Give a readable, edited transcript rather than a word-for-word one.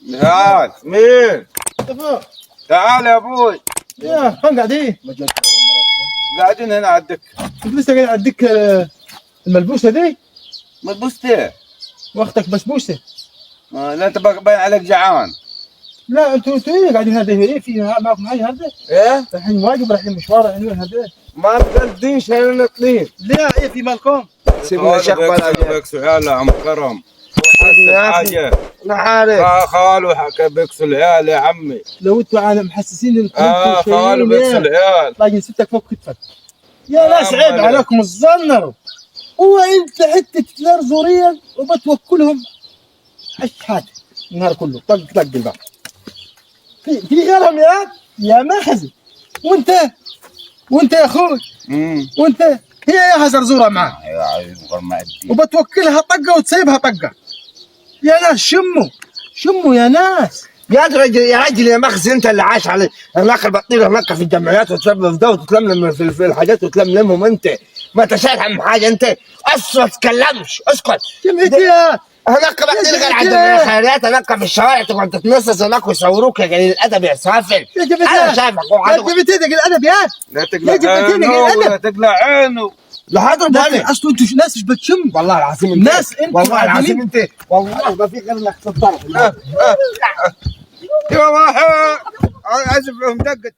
نهاد مين؟ فوق. تعال يا ابوي. يا فين قاعدين؟ قاعدين هنا على الدكه. انت لسه قاعد على الدكه الملبوسه دي؟ ملبوستين. واختك بسبوسه. لا انت باين عليك جعان. لا انتوا ايه قاعدين هذا ايه في معكم حاجه هذا؟ ايه؟ الحين واجب رايحين مشوار رايحين وين هذا؟ ما تقديش هنا الاثنين. لا ايه في مالكم؟ سيبنا شق بيكسوا عيال عم كرم. حاجه انا عارف. خالو حكى بيكسوا العيال يا عمي. لو انتوا عالم محسسين انكم خالو بيكسوا العيال. طاقين ستك فوق كتفك. يا ناس عيب عليكم الظنروا. هو انت حته تلرزوا ريال وبتوكلهم حاجه النهار كله طق طق الباب. في غيرهم يا مخزن. وانت يا اخوي. وانت هي يا زرزوره معاه. وبتوكلها طقه وتسيبها طقه. يا ناس شموا يا ناس. يا رجل يا مخزن، انت اللي عايش على هناك البطيخ هناك في الجمعيات وتسبب في ده وتتلملم في الحاجات وتلملمهم انت. ما انت شايل هم حاجه انت. اسكت ما تتكلمش اسكت. جمعيتي هناك بطيخ غير عند الخيرات هناك في الشوارع تقعد تتنصص هناك ويصوروك يا قليل الادب يا سافل. يا جمعيتي انا شايفك يا جمعيتي قليل الادب يا لا تقلع عينه. لا هضرب انا. اصل انتوا ناس مش بتشم. والله العظيم انت. ناس انتوا والله العظيم انت. والله ما في غير انك تتضرب. يا واحد عازف لهم دقه.